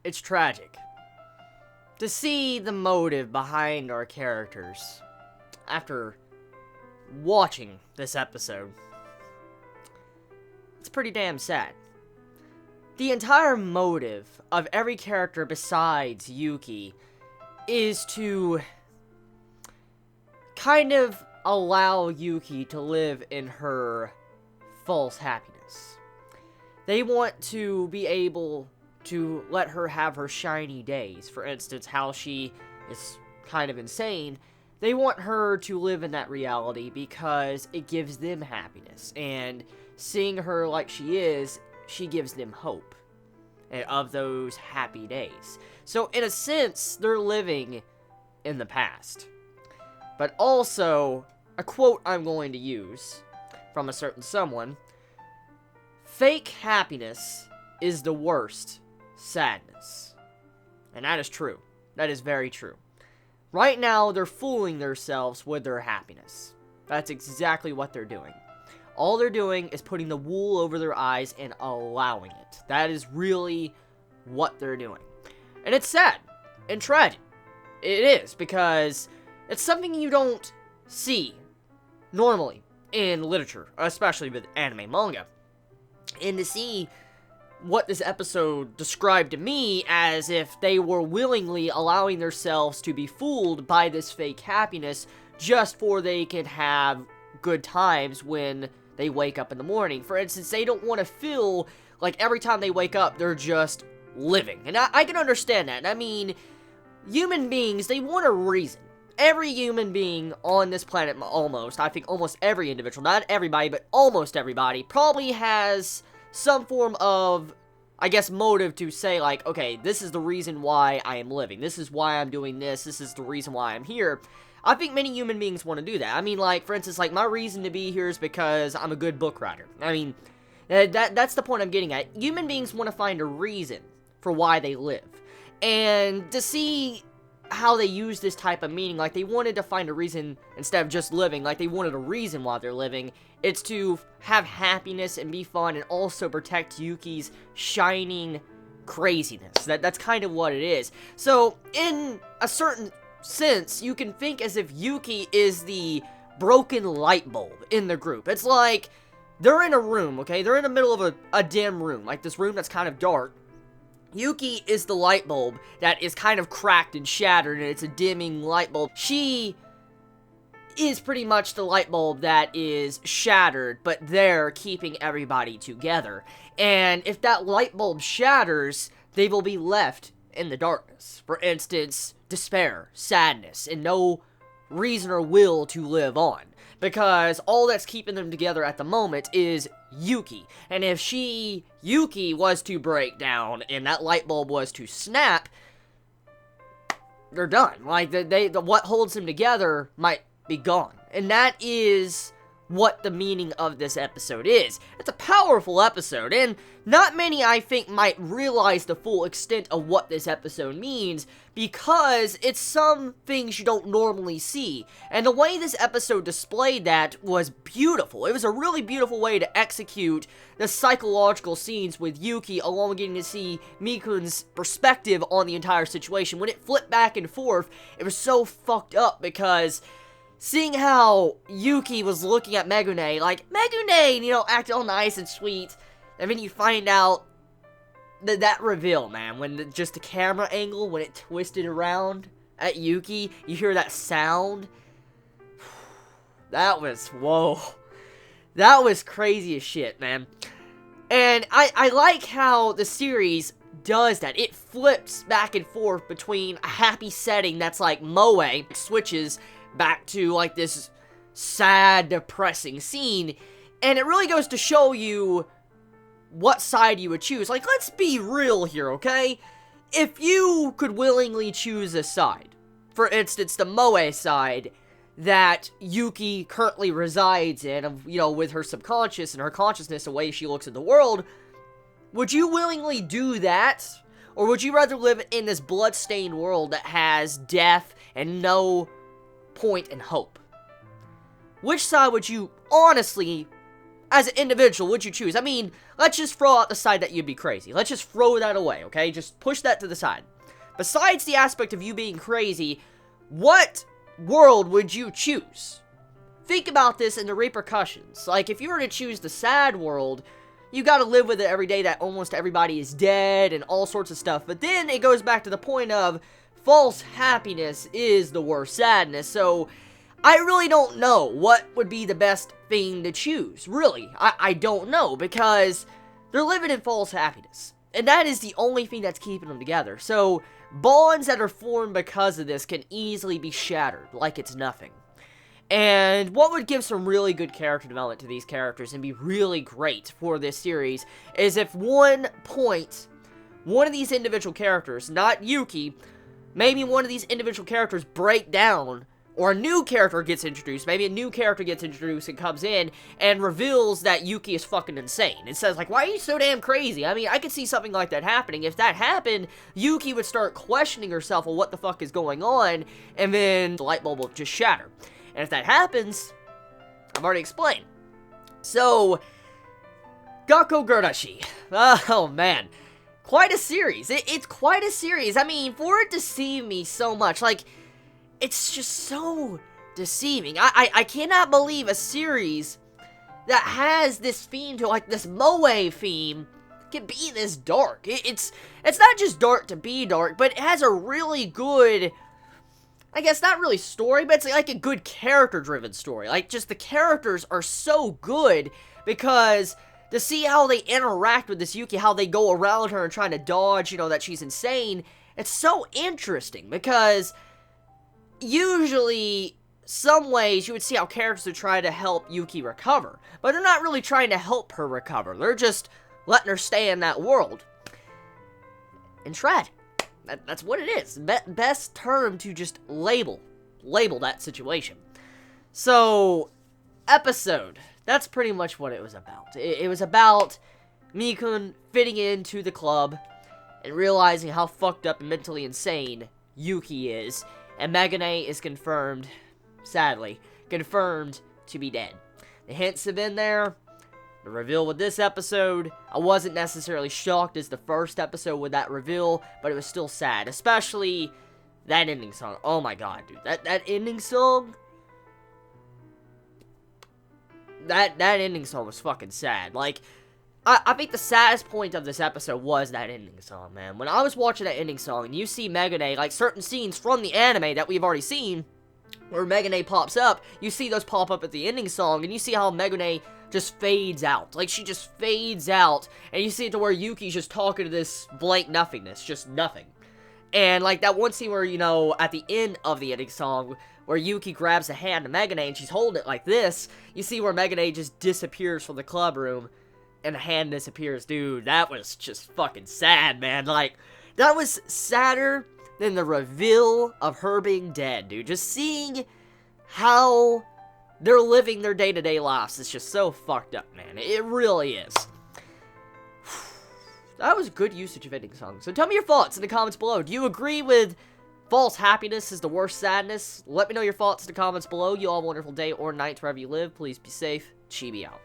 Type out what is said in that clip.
It's tragic to see the motive behind our characters after watching this episode. It's pretty damn sad. The entire motive of every character besides Yuki is to kind of allow Yuki to live in her false happiness. They want to be able to let her have her shiny days. For instance, how she is kind of insane. They want her to live in that reality because it gives them happiness. And seeing her like she is, she gives them hope of those happy days. So in a sense, they're living in the past. But also, a quote I'm going to use from a certain someone: fake happiness is the worst sadness. And that is true. That is very true. Right now, they're fooling themselves with their happiness. That's exactly what they're doing. All they're doing is putting the wool over their eyes and allowing it. That is really what they're doing. And it's sad and tragic. It is, because it's something you don't see normally in literature, especially with anime manga. And to see what this episode described to me as if they were willingly allowing themselves to be fooled by this fake happiness just for they can have good times when they wake up in the morning. For instance, they don't want to feel like every time they wake up, they're just living. And I can understand that. I mean, human beings, they want a reason. Every human being on this planet, almost, I think almost every individual, not everybody, but almost everybody, probably has some form of, I guess, motive to say, like, okay, this is the reason why I am living. This is why I'm doing this. This is the reason why I'm here. I think many human beings want to do that. I mean, like, for instance, like, my reason to be here is because I'm a good book writer. I mean, that's the point I'm getting at. Human beings want to find a reason for why they live. And to see how they use this type of meaning, like, they wanted to find a reason instead of just living, like, they wanted a reason why they're living. It's to have happiness and be fun and also protect Yuki's shining craziness. That's kind of what it is. So, in a certain sense, you can think as if Yuki is the broken light bulb in the group. It's like, they're in a room, okay? They're in the middle of a dim room, like this room that's kind of dark. Yuki is the light bulb that is kind of cracked and shattered, and it's a dimming light bulb. She is pretty much the light bulb that is shattered, but they're keeping everybody together. And if that light bulb shatters, they will be left in the darkness. For instance, despair, sadness, and no reason or will to live on. Because all that's keeping them together at the moment is Yuki. And if Yuki was to break down and that light bulb was to snap, they're done. Like, what holds them together might be gone. And that is what the meaning of this episode is. It's a powerful episode, and not many, I think, might realize the full extent of what this episode means, because it's some things you don't normally see. And the way this episode displayed that was beautiful. It was a really beautiful way to execute the psychological scenes with Yuki, along with getting to see Mikun's perspective on the entire situation. When it flipped back and forth, it was so fucked up, because seeing how Yuki was looking at Megune, like, Megune, you know, acting all nice and sweet, and then you find out that reveal, man, when just the camera angle, when it twisted around at Yuki, you hear that sound. That was, whoa. That was crazy as shit, man. And I like how the series does that. It flips back and forth between a happy setting that's like moe, switches back to, like, this sad, depressing scene, and it really goes to show you what side you would choose. Like, let's be real here, okay? If you could willingly choose a side, for instance, the moe side that Yuki currently resides in, you know, with her subconscious and her consciousness, the way she looks at the world, would you willingly do that? Or would you rather live in this blood-stained world that has death and no point and hope? Which side would you honestly as an individual would you choose? I mean, let's just throw out the side that you'd be crazy. Let's just throw that away, okay? Just push that to the side. Besides the aspect of you being crazy, what world would you choose? Think about this and the repercussions. Like, if you were to choose the sad world, you gotta live with it every day that almost everybody is dead and all sorts of stuff. But then it goes back to the point of false happiness is the worst sadness. So I really don't know what would be the best thing to choose. Really, I don't know, because they're living in false happiness. And that is the only thing that's keeping them together. So bonds that are formed because of this can easily be shattered like it's nothing. And what would give some really good character development to these characters and be really great for this series is if one of these individual characters, not Yuki, maybe one of these individual characters break down, or a new character gets introduced, maybe a new character gets introduced and comes in and reveals that Yuki is fucking insane. It says, like, why are you so damn crazy? I mean, I could see something like that happening. If that happened, Yuki would start questioning herself on what the fuck is going on, and then the light bulb will just shatter. And if that happens, I've already explained. So, Gakkou Gurashi. Oh, man. Quite a series. It's quite a series. I mean, for it to deceive me so much, like, it's just so deceiving. I cannot believe a series that has this theme to, like, this moe theme can be this dark. It's not just dark to be dark, but it has a really good, I guess not really story, but it's like a good character-driven story. Like, just the characters are so good, because to see how they interact with this Yuki, how they go around her and trying to dodge, you know, that she's insane, it's so interesting, because usually, some ways, you would see how characters would try to help Yuki recover, but they're not really trying to help her recover. They're just letting her stay in that world and shred. That's what it is. Best term to just label that situation. So, episode. That's pretty much what it was about. It was about Mikun fitting into the club and realizing how fucked up and mentally insane Yuki is. And Megane is confirmed, sadly, confirmed to be dead. The hints have been there. The reveal with this episode, I wasn't necessarily shocked as the first episode with that reveal, but it was still sad. Especially that ending song. Oh my god, dude. That ending song, that ending song was fucking sad. Like, I think the saddest point of this episode was that ending song, man. When I was watching that ending song, and you see Megane, like, certain scenes from the anime that we've already seen, where Megane pops up, you see those pop up at the ending song, and you see how Megane just fades out. Like, she just fades out, and you see it to where Yuki's just talking to this blank nothingness, just nothing. And, like, that one scene where, you know, at the end of the ending song, where Yuki grabs a hand of Megane, and she's holding it like this, you see where Megane just disappears from the club room, and the hand disappears. Dude, that was just fucking sad, man. Like, that was sadder than the reveal of her being dead, dude. Just seeing how they're living their day-to-day lives is just so fucked up, man. It really is. That was good usage of ending songs. So tell me your thoughts in the comments below. Do you agree with false happiness is the worst sadness? Let me know your thoughts in the comments below. You all have a wonderful day or night wherever you live. Please be safe. Chibi out.